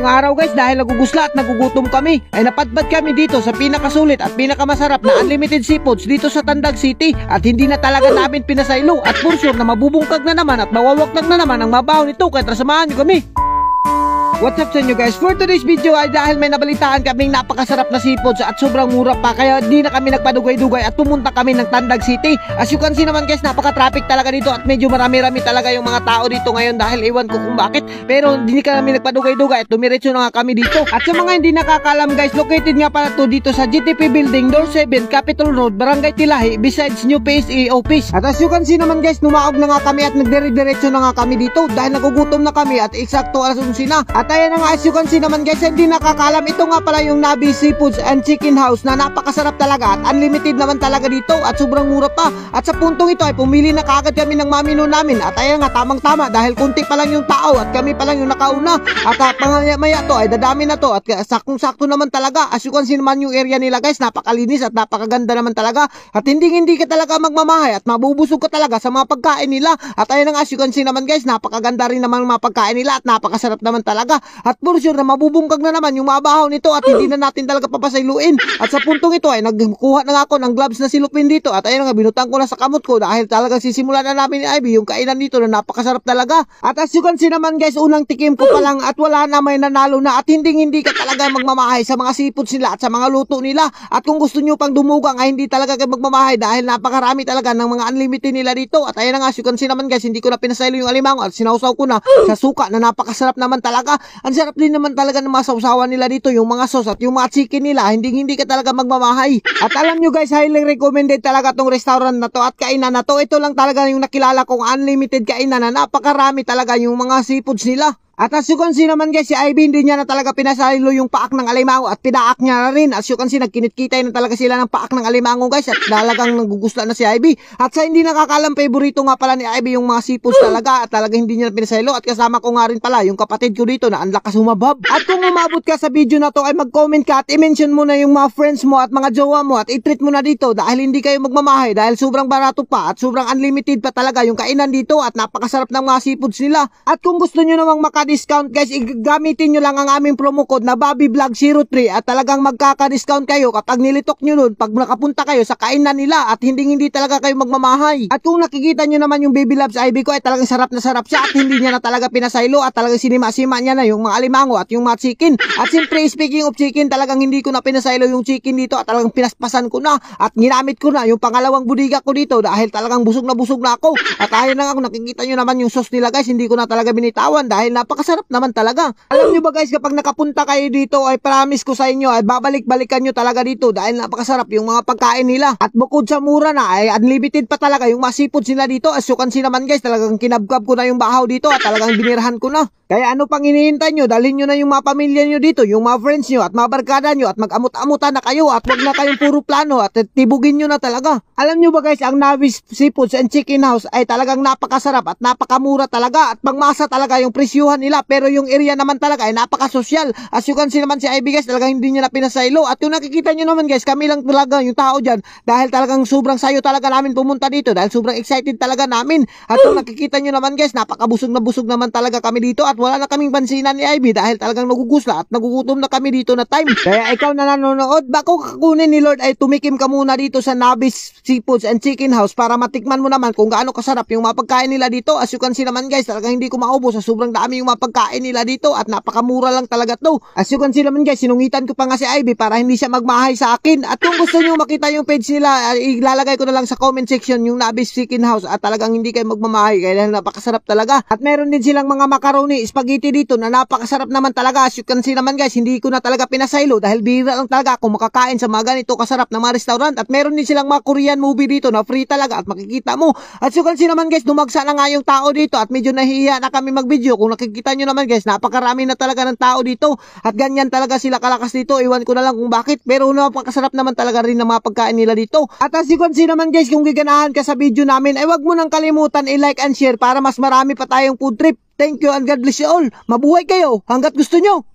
Ngayong araw guys, dahil nagugusla at nagugutom kami, ay napadpad kami dito sa pinakasulit at pinakamasarap na unlimited seafoods dito sa Tandag City. At hindi na talaga namin pinasaylo at for sure na mabubungkag na naman at mawawaknag na naman ang mabaho nito, kaya samahan nyo kami. What's up sa inyo guys? For today's video ay dahil may nabalitaan kaming napakasarap na seafoods at sobrang mura pa, kaya di na kami nagpadugay-dugay at pumunta kami ng Tandag City. As you can see naman guys, napaka-traffic talaga dito at medyo marami-rami talaga yung mga tao dito ngayon dahil iwan ko kung bakit. Pero hindi kami nagpadugay-dugay at dumiretso na nga kami dito. At sa mga hindi nakakalam guys, located nga pala to dito sa GTP Building, Door 7, Capitol Road, Barangay Tilahi, besides New PSA Office. At as you can see naman guys, numaog na nga kami at nagdire-diretso na nga kami dito dahil nagugutom na kami at eksakto alas 11 na. At ayan na nga, as you can see naman guys, hindi nakakalam, ito nga pala yung Nabi Seafoods and Chicken House na napakasarap talaga at unlimited naman talaga dito at sobrang mura pa. At sa puntong ito ay pumili na kaagad kami ng mamino namin. At ayan nga, tamang tama dahil kunti pa lang yung tao at kami pa lang yung nakauna. At pangmaya to ay dadami na to at saktong-sakto naman talaga. As you can see naman yung area nila guys, napakalinis at napakaganda naman talaga. At hindi ka talaga magmamahay at mabubusog ka talaga sa mga pagkain nila. At ayan nga, as you can see naman guys, napakaganda rin naman mga pagkain nila at napakasarap naman talaga. At for sure na mabubungkag na naman yung mabahaw nito at hindi na natin talaga papasailuin. At sa puntong ito ay nagkuha na nga ako ng gloves na silupin dito at ayun nga, binutang ko na sa kamot ko dahil talagang sisimulan na namin ni Ivy yung kainan dito na napakasarap talaga. At as you can see naman guys, unang tikim ko pa lang at wala na, may nanalo na at hindi ka talaga magmamahay sa mga seafoods nila at sa mga luto nila. At kung gusto nyo pang dumugang ay hindi talaga kayo magmamahay dahil napakarami talaga ng mga unlimited nila dito. At ayun nga, as you can see naman guys, hindi ko na pinasaylo yung alimango at sinausaw ko na sa suka na napakasarap naman talaga. Ang sarap din naman talaga ng mga sausawan nila dito, yung mga sauce at yung mga chicken nila, hindi ka talaga magmamahay. At alam nyo guys, highly recommended talaga tong restaurant na to at kainan na to. Ito lang talaga yung nakilala kong unlimited kainan na napakarami talaga yung mga seafoods nila. At as you can see naman guys, si Ivy hindi niya na talaga pinasaylo yung paak ng alimango at pinaak niya na rin. As you can see, nagkinitkitay na talaga sila ng paak ng alimango guys at talagang nagugusla na si Ivy. At sa hindi nakakalam, favorito nga pala ni Ivy yung mga seafoods talaga at talagang hindi niya na pinasaylo. At kasama ko nga rin pala yung kapatid ko dito na ang lakas humabab. At kung umabot ka sa video na to ay mag-comment ka at i-mention mo na yung mga friends mo at mga jowa mo at i-treat mo na dito dahil hindi kayo magmamahay dahil sobrang barato pa at sobrang unlimited pa talaga yung kainan dito at napakasarap ng mga seafoods nila. At kung gusto nyo namang discount guys, gamitin nyo lang ang aming promo code na BobbyVlog03 at talagang magkaka-discount kayo kapag nilitok nyo nun pag nakapunta kayo sa kainan nila at hindi talaga kayo magmamahay. At kung nakikita nyo naman yung Baby Loves Ivy ko ay talagang sarap na sarap siya at hindi niya na talaga pinasaylo at talagang sinima-sima niya na yung mga alimango at yung mga chicken. At siyempre, speaking of chicken, talagang hindi ko na pinasaylo yung chicken dito at talagang pinaspasan ko na at ginamit ko na yung pangalawang budiga ko dito dahil talagang busog na ako. At ayun na nga, kung nakikita nyo naman yung sauce nila guys, hindi ko na talaga binitawan dahil napakasarap naman talaga. Alam nyo ba guys, kapag nakapunta kayo dito ay promise ko sa inyo ay babalik-balikan nyo talaga dito dahil napakasarap yung mga pagkain nila. At bukod sa mura na ay unlimited pa talaga yung mga seafoods nila dito. As you can see naman guys, talagang kinabkab ko na yung bahaw dito at talagang binirahan ko na. Kaya ano pang hinihintay nyo? Dalhin nyo na yung mga pamilya nyo dito, yung mga friends nyo at mga barkada nyo at mag-amut-amutan na kayo at wag na kayong puro plano at tibugin nyo na talaga. Alam nyo ba guys, ang Nabi Seafoods and Chicken House ay talagang napakasarap at napakamura talaga at pangmasa talaga yung presyuhan nila, pero yung area naman talaga ay napakasosyal. As you can see naman si Ivy guys, talagang hindi niya na pinasaylo. At yung nakikita nyo naman guys, kami lang talaga yung tao dyan dahil talagang sobrang sayo talaga namin pumunta dito dahil sobrang excited talaga namin. At yung nakikita nyo naman guys, napakabusog na busog naman talaga kami dito at wala na kaming pansinan ni Ivy dahil talagang nagugusla at nagugutom na kami dito na time. Kaya ikaw na nanonood, bako kakunin ni Lord ay tumikim ka muna dito sa Nabi Seafoods and Chicken House para matikman mo naman kung gaano kasarap yung mga pagkain nila dito. As you can see naman guys, talagang hindi ko maubos sa sobrang dami yung mga pagkain nila dito at napakamura lang talaga to. As you can see naman guys, sinungitan ko pa nga si Ivy para hindi siya magmahay sa akin. At kung gusto nyo makita yung page nila, ilalagay ko na lang sa comment section yung Nabi Chicken House at talagang hindi kayo magmamahay kaya napakasarap talaga. At meron din silang mga macaroni, spaghetti dito na napakasarap naman talaga. As you can see naman guys, hindi ko na talaga pinasaylo dahil bihira lang talaga ako makakain sa mga ganito kasarap na mga restaurant. At meron din silang mga Korean movie dito na free talaga at makikita mo. At you can see naman guys, dumagsa na nga yung tao dito at medyo nahihiya na kami mag-video. Kung nakikita nyo naman guys, napakarami na talaga ng tao dito at ganyan talaga sila kalakas dito. Iwan ko na lang kung bakit, pero napakasarap naman talaga rin ng mga pagkain nila dito. At as you can see naman guys, kung giganahan ka sa video namin ay wag mo nang kalimutan i-like and share para mas marami pa tayong food trip. Thank you and God bless you all. Mabuhay kayo hanggat gusto nyo.